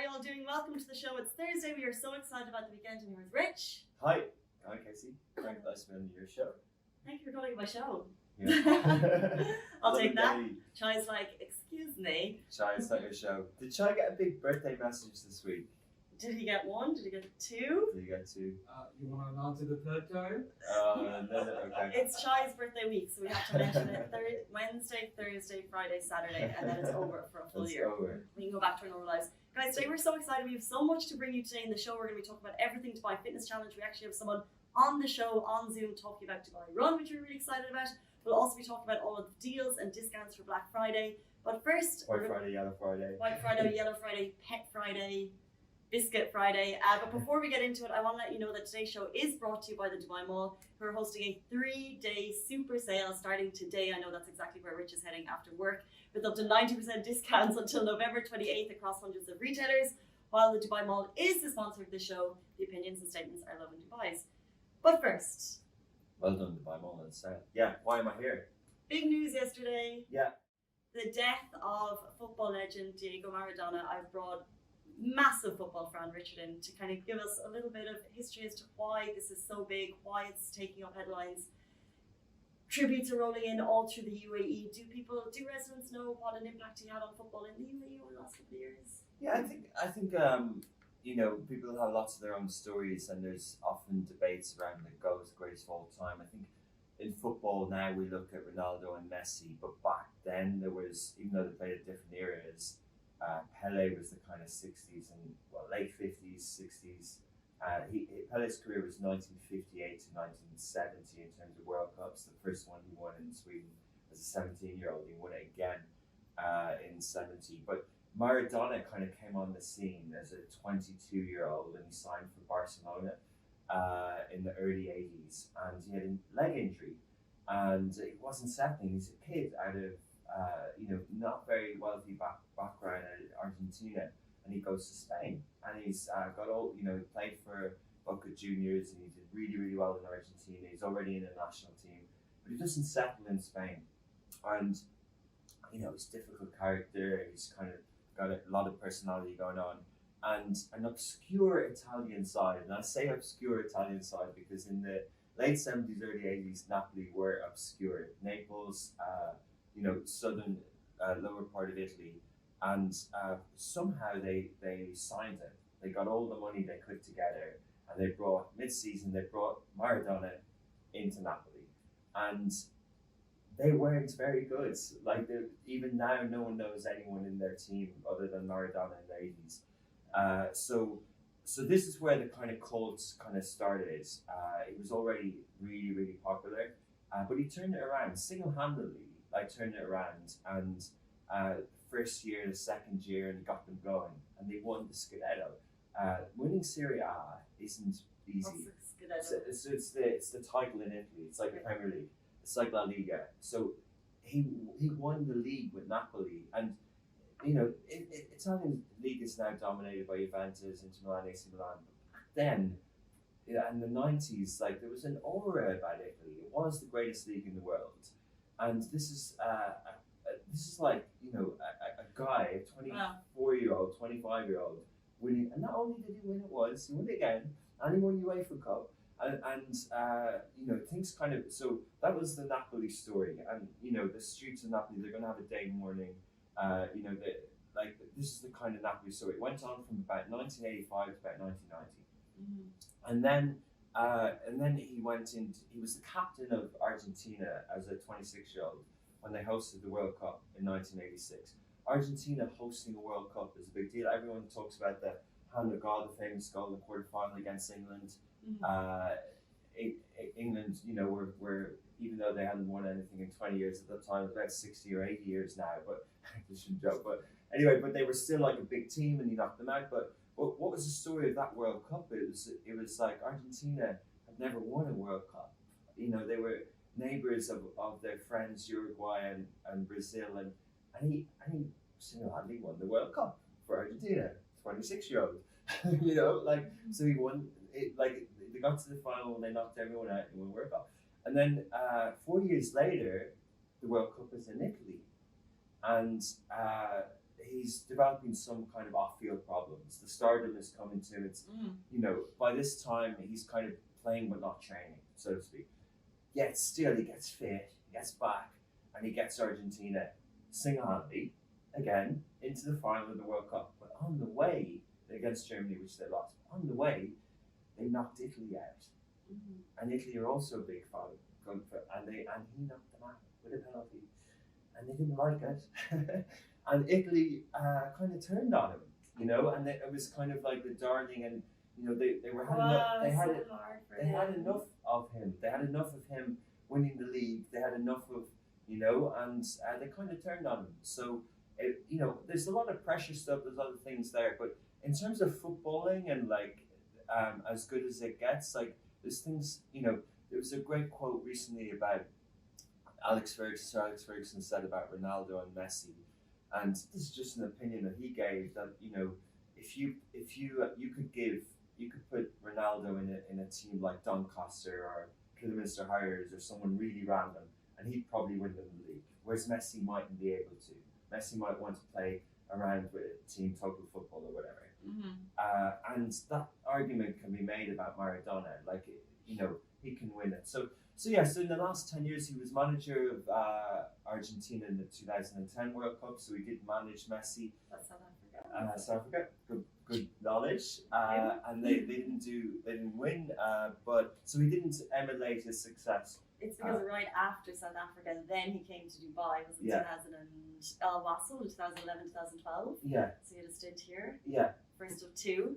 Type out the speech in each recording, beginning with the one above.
you all doing? Welcome to the show. It's Thursday. We are so excited about the weekend, and here's Rich. Hi, I'm Casey. Very nice to be on your show. Thank you for calling my show. Yeah. I'll take that. Chai's like, excuse me. Chai, it's not your show. Did Chai get a big birthday message this week? Did he get one? Did he get two? Did he get two? You want to announce it the third time? No, okay. It's Chai's birthday week, so we have to mention it Wednesday, Thursday, Friday, Saturday, and then it's over for a full It's year. over. We can go back to our normal lives. Guys, today we're so excited. We have so much to bring you today in the show. We're going to be talking about everything Dubai Fitness Challenge. We actually have someone on the show, on Zoom, talking about Dubai Run, which we're really excited about. We'll also be talking about all of the deals and discounts for Black Friday. But first... White Friday, Yellow Friday. White Friday, Yellow Friday, Pet Friday, Biscuit Friday. But before we get into it, I want to let you know that today's show is brought to you by the Dubai Mall, who are hosting a 3-day super sale starting today. I know that's exactly where Rich is heading after work, with up to 90% discounts until November 28th across hundreds of retailers. While the Dubai Mall is the sponsor of the show, the opinions and statements are Lovin Dubai's. But first... Well done, Dubai Mall. Yeah, why am I here? Big news yesterday. Yeah. The death of football legend Diego Maradona. I've brought massive football fan Richard in to kind of give us a little bit of history as to why this is so big, why it's taking up headlines. Tributes are rolling in all through the UAE. Do residents know what an impact he had on football in the UAE over the last couple of years? Yeah, I think you know, people have lots of their own stories, and there's often debates around the GOAT, greatest of all time. I think in football now we look at Ronaldo and Messi, but back then there was, even though they played at different eras, Pele was the kind of 60s and late 50s, 60s. Pele's career was 1958 to 1970 in terms of World Cups. The first one he won in Sweden as a 17-year-old. He won it again in 70. But Maradona kind of came on the scene as a 22-year-old, and he signed for Barcelona in the early 80s, and he had a leg injury, and it wasn't settling. He's a kid out of not very wealthy background in Argentina, and he goes to Spain, and he's got all, played for Boca Juniors, and he did really, really well in Argentina. He's already in a national team, but he doesn't settle in Spain, and he's a difficult character. He's kind of got a lot of personality going on, and an obscure Italian side. And I say obscure Italian side because in the late 70s, early 80s, Napoli were obscure. Naples, southern, lower part of Italy, and somehow they signed him. They got all the money they could together, and they brought Maradona into Napoli, and they weren't very good. Like, even now, no one knows anyone in their team other than Maradona in the 80s. So this is where the kind of cult kind of started. He was already really, really popular, but he turned it around single-handedly. Turned it around, and first year, the second year, and got them going, and they won the Scudetto. Winning Serie A isn't easy. So it's the title in Italy. It's like the Premier League. It's like La Liga. So he won the league with Napoli, and Italian league is now dominated by Juventus, Inter Milan, AC Milan. But back then, in the 90s, there was an aura about Italy. It was the greatest league in the world, and this is like a guy, a 24-year-old, 25-year-old winning, and not only did he win it once, he won it again, and he won UEFA Cup. And things kind of, so that was the Napoli story, and the streets of Napoli, they're going to have a day mourning. This is the kind of Napoli story. It went on from about 1985 to about 1990, and then he went in. He was the captain of Argentina as a 26-year-old when they hosted the World Cup in 1986. Argentina hosting a World Cup is a big deal. Everyone talks about the hand of God, the famous goal in the quarterfinal against England. England, were even though they hadn't won anything in 20 years at that time, about 60 or 80 years now, but I shouldn't joke. But anyway, but they were still like a big team, and he knocked them out. But what was the story of that World Cup? It was like Argentina had never won a World Cup. They were neighbours of their friends Uruguay and Brazil, and he single-handedly won the World Cup for Argentina, 26-year-old. So he won it. They got to the final, and they knocked everyone out and won the World Cup. And then 4 years later, the World Cup was in Italy, and he's developing some kind of off-field problems. The stardom is coming to him. It's by this time he's kind of playing but not training, so to speak. Yet still he gets fit, he gets back, and he gets Argentina single-handedly again into the final of the World Cup. But on the way against Germany, which they lost, on the way they knocked Italy out, and Italy are also a big fan, and he knocked them out with a penalty, and they didn't like it. And Italy kind of turned on him, and it was kind of like the darling, and they were had enough. They had enough of him. They had enough of him winning the league. They had enough of and they kind of turned on him. So there's a lot of pressure stuff. There's other things there, but in terms of footballing and as good as it gets, there's things. There was a great quote recently about Alex Ferguson. Sir Alex Ferguson said about Ronaldo and Messi. And this is just an opinion that he gave, that if you could put Ronaldo in a team like Doncaster or Kidderminster Harriers or someone really random, and he'd probably win them the league. Whereas Messi mightn't be able to. Messi might want to play around with Team Total Football or whatever. And that argument can be made about Maradona. He can win it. So in the last 10 years, he was manager of Argentina in the 2010 World Cup. So he did manage Messi. That's South Africa. South Africa, good knowledge. And they didn't win. But so he didn't emulate his success. It's because right after South Africa, then he came to Dubai. It was in 2000 and Al Wasl in 2011, 2012. Yeah. So he had a stint here. Yeah. First of two.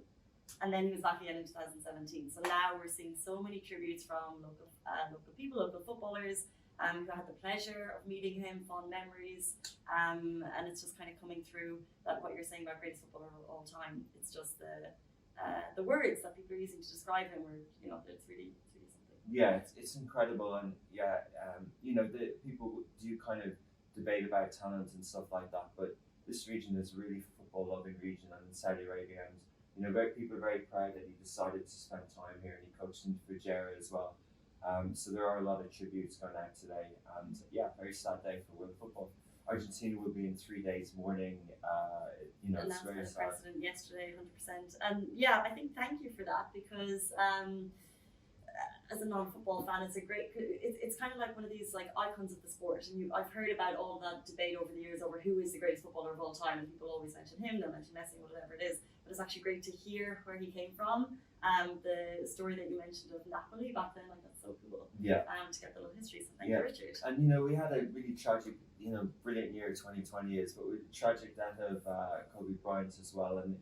And then he was back again in 2017. So now we're seeing so many tributes from local people, local footballers, who had the pleasure of meeting him, fond memories, and it's just kind of coming through that what you're saying about greatest footballer of all time. It's just the words that people are using to describe him, where it's really something. Yeah, it's incredible, and the people do kind of debate about talent and stuff like that, but this region is really football loving region, and in Saudi Arabia, and people are very proud that he decided to spend time here, and he coached in Fujairah as well. So there are a lot of tributes going out today, and very sad day for world football. Argentina will be in 3 days mourning. It's very sad. President yesterday, 100%, and I think thank you for that, because as a non-football fan, it's kind of like one of these icons of the sport, and I've heard about all that debate over the years over who is the greatest footballer of all time, and people always mention him, they'll mention Messi, whatever it is, but it's actually great to hear where he came from. The story that you mentioned of Napoli back then, that's so cool. Yeah. To get the little history, so thank you, Richard. And we had a really tragic, brilliant year 2020 is, but with tragic death of Kobe Bryant as well, and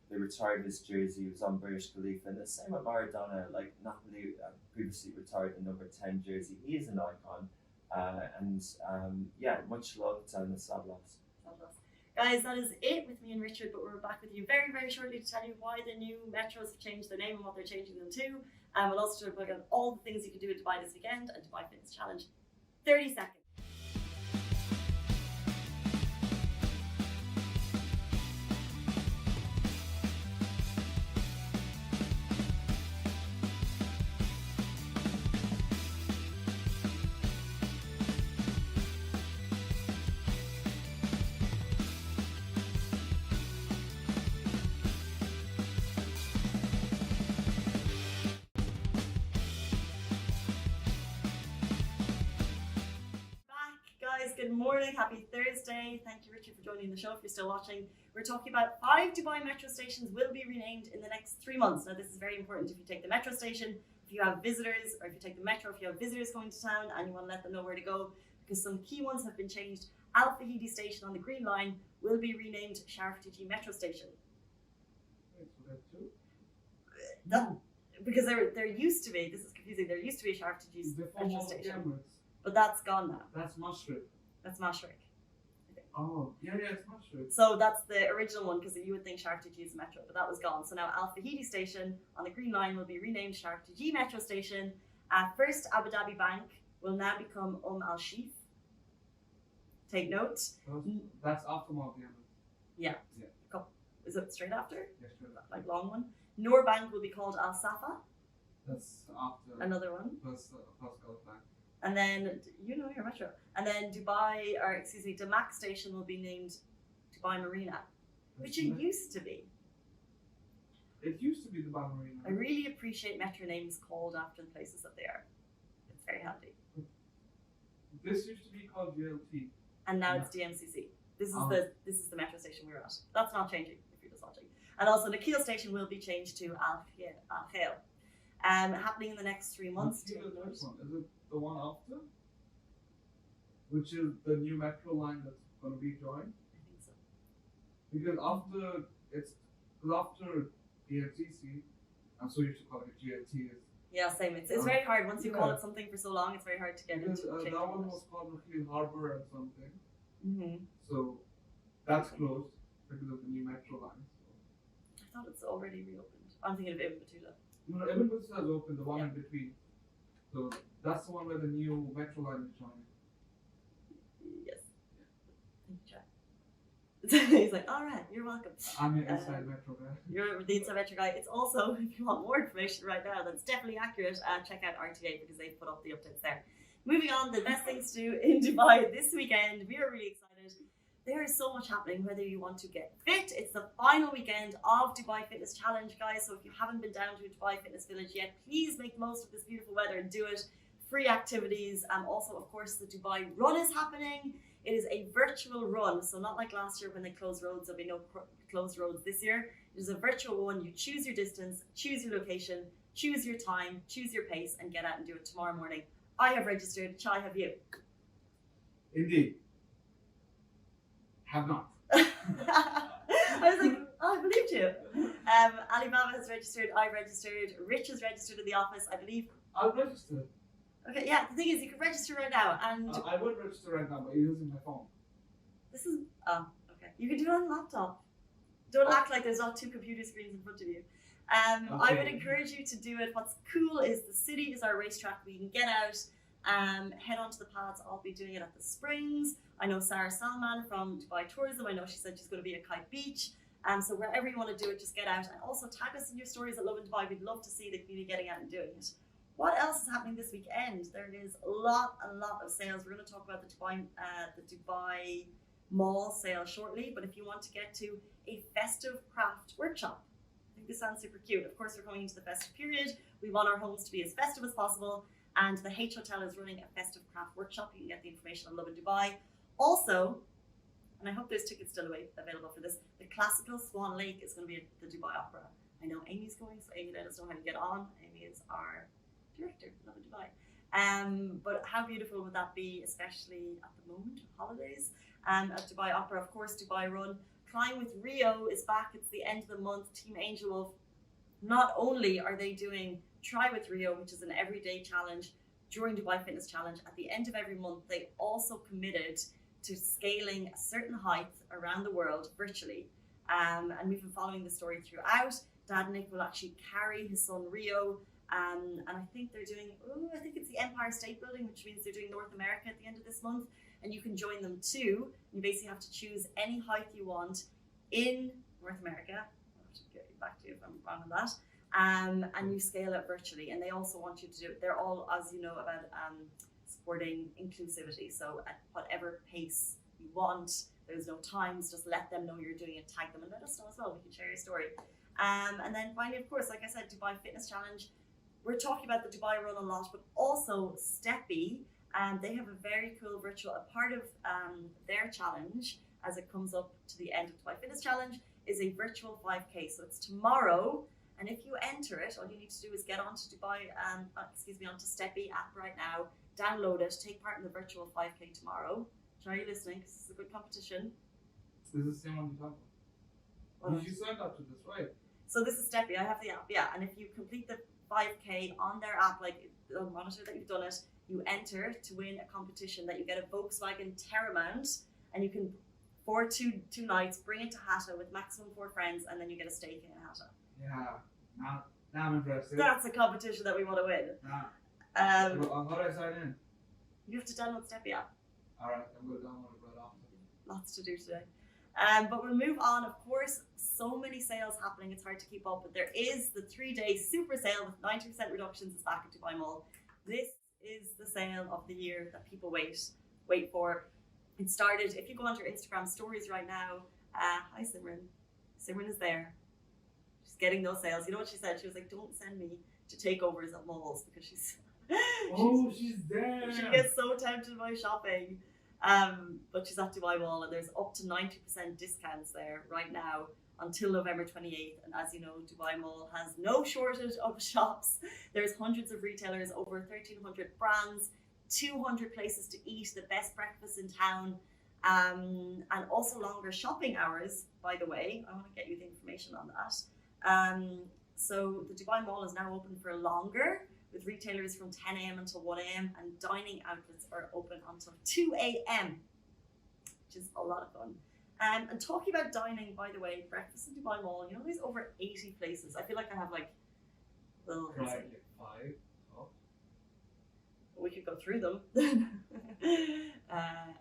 they retired his jersey. He was on Burj Khalifa, and the same with Maradona. Napoli previously retired the number 10 jersey. He is an icon, and much love and a sad loss. Guys, that is it with me and Richard, but we're back with you very, very shortly to tell you why the new metros have changed their name and what they're changing them to. We'll also talk about all the things you can do at Dubai this weekend and Dubai Fitness Challenge. 30 seconds. Good morning, happy Thursday. Thank you, Richard, for joining the show. If you're still watching, we're talking about 5 Dubai metro stations will be renamed in the next 3 months. Now, this is very important if you take the metro station, if you have visitors, or if you take the metro, if you have visitors going to town and you want to let them know where to go, because some key ones have been changed. Al Fahidi station on the Green Line will be renamed Sharif Tiji Metro Station. Wait, so that too? Because there used to be, this is confusing, there used to be a Sharif Tiji Metro Station. Cameras. But that's gone now. That's Mashriq. That's Mashriq. Oh, yeah, it's Mashriq. So that's the original one, because you would think Sharif Tiji is Metro, but that was gone. So now Al Fahidi station on the Green Line will be renamed Sharif Tiji Metro Station. First Abu Dhabi Bank will now become Al Sheikh. Take note. That's after Marviana. Yeah. Is it straight after? Yeah, straight after. Like long one. Noor Bank will be called Al Safa. That's after. Another one. Plus Gulf Bank. And then, your metro. And then Damak station will be named Dubai Marina, which it used to be. It used to be the Dubai Marina. I really appreciate Metro names called after the places that they are. It's very handy. This used to be called GLT. And now it's DMCC. This is the metro station we're at. That's not changing if you're just watching. And also the Kiel station will be changed to Al Khail. Happening in the next 3 months. Is it the one after? Which is the new metro line that's going to be joined? I think so. Because after DMCC, I'm so used to calling it GLT. Yeah, same. It's very hard. Once you call it something for so long, it's very hard to get into that one was called Raheel Harbour and something. Mm-hmm. So that's closed because of the new metro line. So. I thought it's already reopened. I'm thinking of Ibn Battuta. No, Ibn Battuta has opened, the one in between. So that's the one where the new metro line is joining. Yes. Thank you, Jack. He's like, all right, you're welcome. I'm an inside metro guy. You're the inside metro guy. It's also, if you want more information right now that's definitely accurate, check out RTA because they've put up the updates there. Moving on, the best things to do in Dubai this weekend. We are really excited. There is so much happening, whether you want to get fit. It's the final weekend of Dubai Fitness Challenge, guys. So if you haven't been down to Dubai Fitness Village yet, please make the most of this beautiful weather and do it. Free activities. Also, of course, the Dubai Run is happening. It is a virtual run, so not like last year when they closed roads. There'll be no closed roads this year. It is a virtual one. You choose your distance, choose your location, choose your time, choose your pace, and get out and do it tomorrow morning. I have registered. Chai, have you? Indeed. Have not. I was like, oh, I believed you. Alibaba has registered. I registered. Rich has registered in the office, I believe. I'll register. Okay, yeah, the thing is, you can register right now, and I would register right now, but using my phone. this is, okay. You can do it on a laptop. Don't act like there's not 2 computer screens in front of you. I would encourage you to do it. What's cool is the city is our racetrack. We can get out, head onto the paths. I'll be doing it at the Springs. I know Sarah Salman from Dubai Tourism. I know she said she's going to be at Kite Beach. So wherever you want to do it, just get out. And also tag us in your stories at Lovin Dubai. We'd love to see the community getting out and doing it. What else is happening this weekend? There is a lot of sales. We're going to talk about the Dubai Mall sale shortly. But if you want to get to a festive craft workshop, I think this sounds super cute. Of course, we're going into the festive period. We want our homes to be as festive as possible. And the H Hotel is running a festive craft workshop. You can get the information on Lovin Dubai. Also, and I hope there's tickets still available for this, the classical Swan Lake is going to be at the Dubai Opera. I know Amy's going, so Amy, let us know how you get on. Amy is our director, Lovin Dubai. But how beautiful would that be, especially at the moment, holidays, at Dubai Opera. Of course, Dubai Run. Climb with Rio is back. It's the end of the month. Team Angel Wolf. Not only are they doing Try with Rio, which is an everyday challenge during Dubai Fitness Challenge, at the end of every month, they also committed to scaling a certain height around the world virtually. And we've been following the story throughout. Dad Nick will actually carry his son Rio. And I think they're doing, I think it's the Empire State Building, which means they're doing North America at the end of this month. And you can join them too. You basically have to choose any height you want in North America. I'll have to get back to you if I'm wrong on that. And you scale it virtually. And they also want you to do it. They're all, as you know, about supporting inclusivity. So at whatever pace you want, there's no times, just let them know you're doing it, tag them, and let us know as well. We can share your story. And then finally, of course, like I said, Dubai Fitness Challenge. We're talking about the Dubai Run a lot, but also Steppy. They have a very cool virtual, a part of their challenge as it comes up to the end of Dubai Fitness Challenge is a virtual 5K. So it's tomorrow, and if you enter it, all you need to do is get onto onto Steppy app right now, download it, take part in the virtual 5K tomorrow. Are you listening? Because this is a good competition. This is the same one you talked about. You signed up to this, right? So this is Steppy. I have the app, yeah. And if you complete the 5K on their app, like they'll monitor that you've done it, you enter to win a competition that you get a Volkswagen Terramount, and you can, for two nights, bring it to Hatta with maximum 4 friends, and then you get a stake in Hatta. Yeah, now I'm interested. That's a competition that we want to win. How do I sign in? You have to download Steppy app. Alright, I'm going to download it right after. Lots to do today. But we'll move on. Of course, so many sales happening, it's hard to keep up, but there is the 3-day super sale with 90% reductions is back at Dubai Mall. This is the sale of the year that people wait for. It started, if you go onto your Instagram stories right now, Hi, Simran. Simran is there. She's getting those sales. You know what she said? She was like, don't send me to takeovers at malls because she's She's there. she gets so tempted by shopping. But she's at Dubai Mall and there's up to 90% discounts there right now until November 28th. And as you know, Dubai Mall has no shortage of shops. There's hundreds of retailers, over 1,300 brands, 200 places to eat, the best breakfast in town, and also longer shopping hours, by the way. I want to get you the information on that. So the Dubai Mall is now open for longer, with retailers from 10 a.m. until 1 a.m. and dining outlets are open until 2 a.m., which is a lot of fun. And talking about dining, by the way, breakfast in Dubai Mall, you know, there's over 80 places. I feel like I have like, well, Right, like 5 top. we could go through them.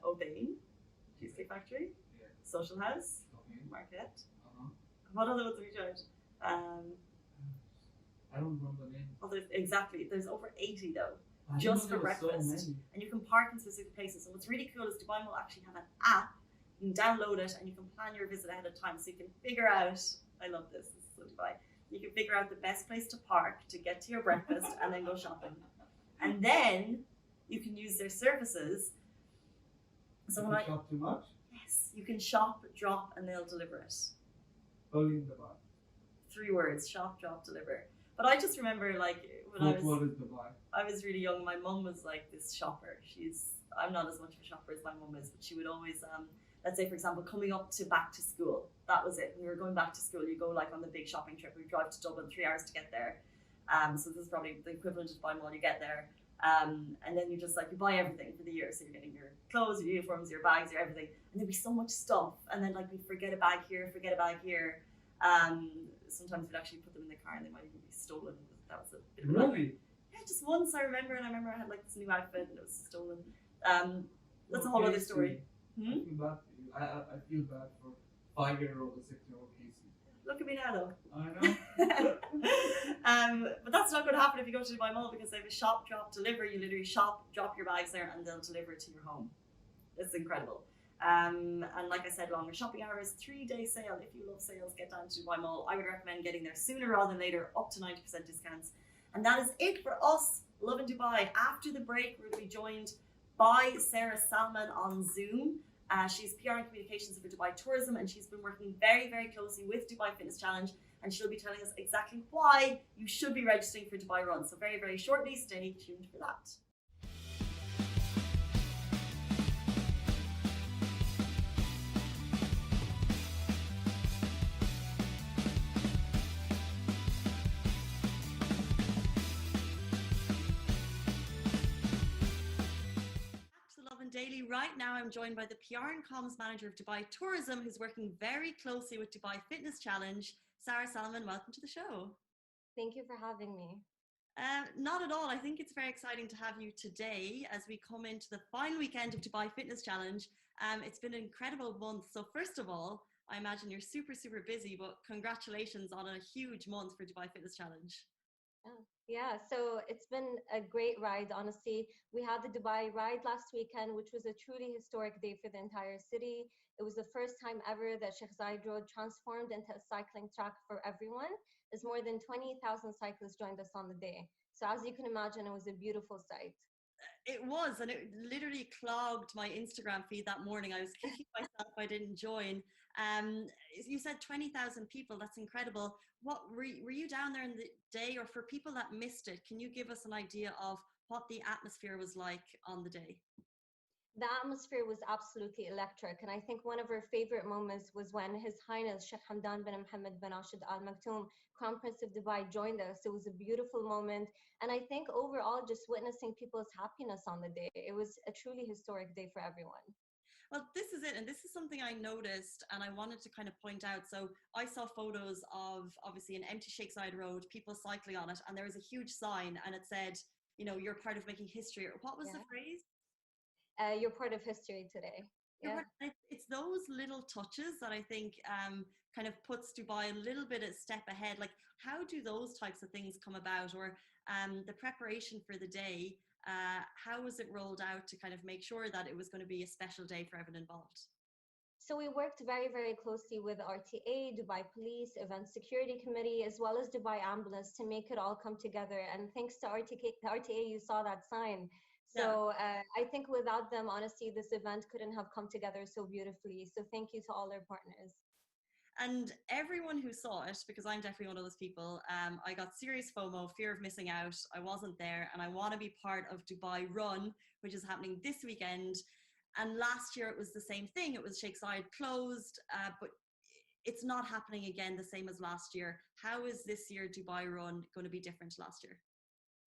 Lovin, Cheesecake Factory, Yeah. Social House, Lovin. Market. Uh-huh. What other ones have we tried? I don't remember the name. Oh, there's over 80 though. I Just didn't for know there was breakfast. So many. And you can park in specific places. And what's really cool is Dubai will actually have an app. You can download it and you can plan your visit ahead of time. So you can figure out, I love this is so Dubai. You can figure out the best place to park to get to your breakfast and then go shopping. And then you can use their services. So Did when you shop too much? yes, you can shop, drop, and they'll deliver it. Only in Dubai. 3 words: shop, drop, deliver. But I just remember, like, when What is Dubai? I was really young, my mum was like this shopper. I'm not as much of a shopper as my mum is, but she would always, let's say for example, coming up to back to school, that was it. When we were going back to school, you go like on the big shopping trip. We drive to Dublin, 3 hours to get there. So this is probably the equivalent of Dubai Mall. You get there, and then you just like, you buy everything for the year. So you're getting your clothes, your uniforms, your bags, your everything. And there'd be so much stuff. And then like we'd forget a bag here, forget a bag here. Sometimes we'd actually put them in the car and they might even be stolen. That was a bit of a Really? yeah, just once I remember I had like this new outfit and it was stolen. That's a whole other story. I feel bad for you. I feel bad for 5-year-old and 6-year-old Casey. Look at me now though. I know. But that's not going to happen if you go to Dubai Mall because they have a shop, drop, deliver. You literally shop, drop your bags there and they'll deliver it to your home. It's incredible. And like I said, longer shopping hours, 3-day sale. If you love sales, get down to Dubai Mall. I would recommend getting there sooner rather than later, up to 90% discounts. And that is it for us, Lovin Dubai. After the break, we're going to be joined by Sarah Salman on Zoom. She's PR and communications for Dubai Tourism, and she's been working very, very closely with Dubai Fitness Challenge, and she'll be telling us exactly why you should be registering for Dubai Run. So very, very shortly, stay tuned for that. Daily. Right now, I'm joined by the PR and comms manager of Dubai Tourism, who's working very closely with Dubai Fitness Challenge. Sarah Salman, welcome to the show. Thank you for having me. Not at all. I think it's very exciting to have you today as we come into the final weekend of Dubai Fitness Challenge. It's been an incredible month. So first of all, I imagine you're super, super busy, but congratulations on a huge month for Dubai Fitness Challenge. Yeah, so it's been a great ride, honestly. We had the Dubai ride last weekend, which was a truly historic day for the entire city. It was the first time ever that Sheikh Zayed Road transformed into a cycling track for everyone, as more than 20,000 cyclists joined us on the day. So as you can imagine, it was a beautiful sight. It was, and it literally clogged my Instagram feed that morning. I was kicking myself I didn't join. You said 20,000 people. That's incredible. What were you down there in the day, or for people that missed it, can you give us an idea of what the atmosphere was like on the day? The atmosphere was absolutely electric, and I think one of our favorite moments was when His Highness Sheikh Hamdan bin Mohammed bin Rashid Al Maktoum, Crown Prince of Dubai, joined us. It was a beautiful moment, and I think overall just witnessing people's happiness on the day, it was a truly historic day for everyone. Well, this is it, and this is something I noticed and I wanted to kind of point out. So I saw photos of obviously an empty Sheikh Zayed Road, people cycling on it, and there was a huge sign and it said, you know, you're part of making history. What was the phrase? You're part of history today. Yeah. It's those little touches that I think kind of puts Dubai a little bit a step ahead. Like, how do those types of things come about, or the preparation for the day? How was it rolled out to kind of make sure that it was going to be a special day for everyone involved? So we worked very, very closely with RTA, Dubai Police, Event Security Committee, as well as Dubai Ambulance to make it all come together. And thanks to RTA, you saw that sign. Yeah. So I think without them, honestly, this event couldn't have come together so beautifully. So thank you to all our partners. And everyone who saw it, because I'm definitely one of those people, I got serious FOMO, fear of missing out. I wasn't there, and I want to be part of Dubai Run, which is happening this weekend. And last year it was the same thing. It was Sheikh Zayed closed, but it's not happening again the same as last year. How is this year Dubai Run going to be different to last year?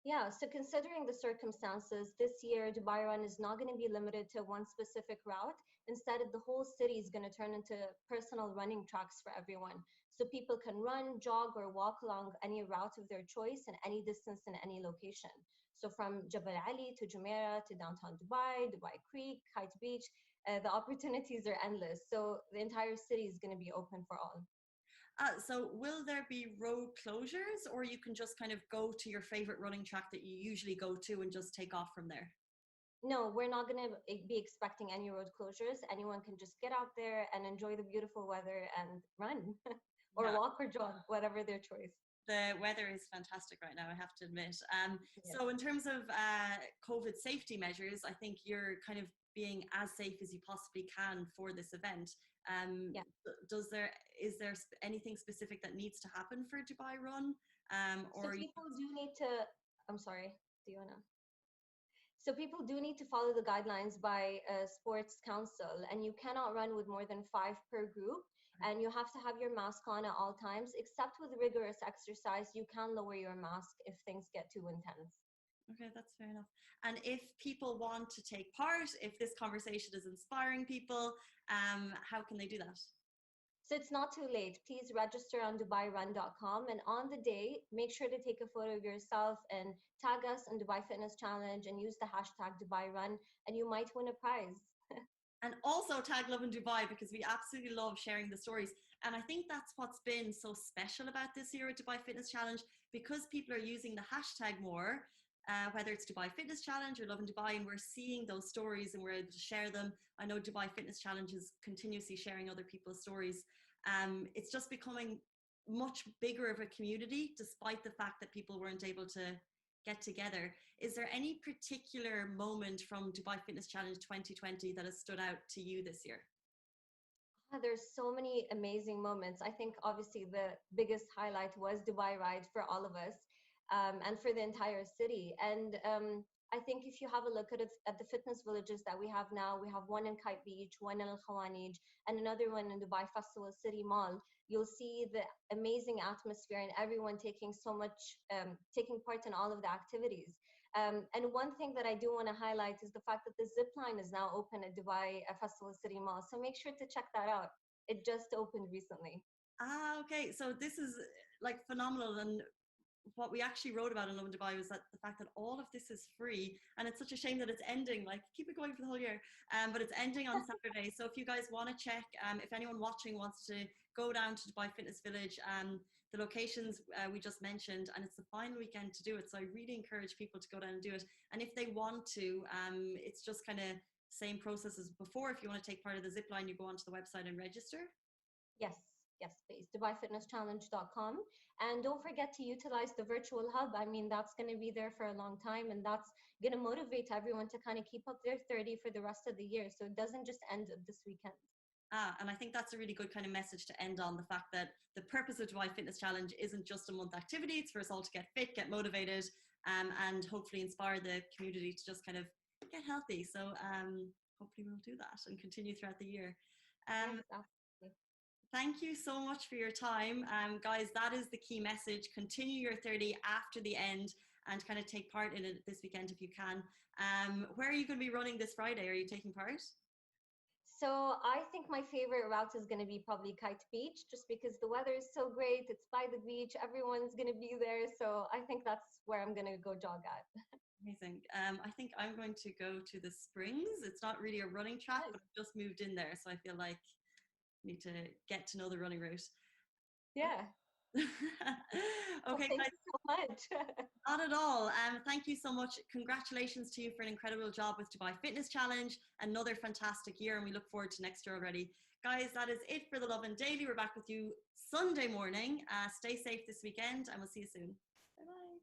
Yeah, so considering the circumstances, this year Dubai Run is not going to be limited to one specific route. Instead, the whole city is going to turn into personal running tracks for everyone. So people can run, jog, or walk along any route of their choice and any distance in any location. So from Jabal Ali to Jumeirah to downtown Dubai, Dubai Creek, Kite Beach, the opportunities are endless. So the entire city is going to be open for all. So will there be road closures, or you can just kind of go to your favorite running track that you usually go to and just take off from there? No, we're not going to be expecting any road closures. Anyone can just get out there and enjoy the beautiful weather and run or Yeah. walk or jog, whatever their choice. The weather is fantastic right now, I have to admit. Yeah. So in terms of COVID safety measures, I think you're kind of being as safe as you possibly can for this event. Yeah. Is there anything specific that needs to happen for Dubai Run? So people do need to, I'm sorry, do you want to? So people do need to follow the guidelines by Sports Council, and you cannot run with more than 5 per group. And you have to have your mask on at all times, except with rigorous exercise. You can lower your mask if things get too intense. Okay, that's fair enough. And if people want to take part, if this conversation is inspiring people, how can they do that? So it's not too late. Please register on DubaiRun.com, and on the day, make sure to take a photo of yourself and tag us on Dubai Fitness Challenge and use the hashtag DubaiRun, and you might win a prize. And also tag Lovin Dubai, because we absolutely love sharing the stories. And I think that's what's been so special about this year at Dubai Fitness Challenge, because people are using the hashtag more, whether it's Dubai Fitness Challenge or Lovin Dubai, and we're seeing those stories and we're able to share them. I know Dubai Fitness Challenge is continuously sharing other people's stories. It's just becoming much bigger of a community, despite the fact that people weren't able to get together. Is there any particular moment from Dubai Fitness Challenge 2020 that has stood out to you this year? There's so many amazing moments. I think obviously the biggest highlight was Dubai Ride for all of us, and for the entire city. And I think if you have a look at the fitness villages that we have now, we have one in Kite Beach, one in Al Khawanij, and another one in Dubai Festival City Mall. You'll see the amazing atmosphere and everyone taking part in all of the activities. And one thing that I do want to highlight is the fact that the zip line is now open at Dubai Festival City Mall. So make sure to check that out. It just opened recently. Okay. So this is like phenomenal. And what we actually wrote about in Lovin Dubai was that the fact that all of this is free, and it's such a shame that it's ending, like keep it going for the whole year, but it's ending on Saturday. So if you guys want to check, if anyone watching wants to go down to Dubai Fitness Village, the locations we just mentioned, and it's the final weekend to do it. So I really encourage people to go down and do it. And if they want to, it's just kind of same process as before. If you want to take part of the zip line, you go onto the website and register. Yes, please. DubaiFitnessChallenge.com. And don't forget to utilize the virtual hub. I mean, that's going to be there for a long time, and that's going to motivate everyone to kind of keep up their 30 for the rest of the year. So it doesn't just end this weekend. And I think that's a really good kind of message to end on, the fact that the purpose of Dubai Fitness Challenge isn't just a month activity. It's for us all to get fit, get motivated, and hopefully inspire the community to just kind of get healthy. So hopefully we'll do that and continue throughout the year. Yes, absolutely. Thank you so much for your time. Guys, that is the key message. Continue your 30 after the end and kind of take part in it this weekend if you can. Where are you going to be running this Friday? Are you taking part? So I think my favorite route is going to be probably Kite Beach, just because the weather is so great. It's by the beach. Everyone's going to be there. So I think that's where I'm going to go jog at. Amazing. I think I'm going to go to the Springs. It's not really a running track, but I've just moved in there. So I feel like I need to get to know the running route. Yeah. Okay, Thank guys, you so much. not at all. Thank you so much. Congratulations to you for an incredible job with Dubai Fitness Challenge. Another fantastic year, and we look forward to next year already. Guys, that is it for the Lovin Daily. We're back with you Sunday morning. Stay safe this weekend, and we'll see you soon. Bye-bye.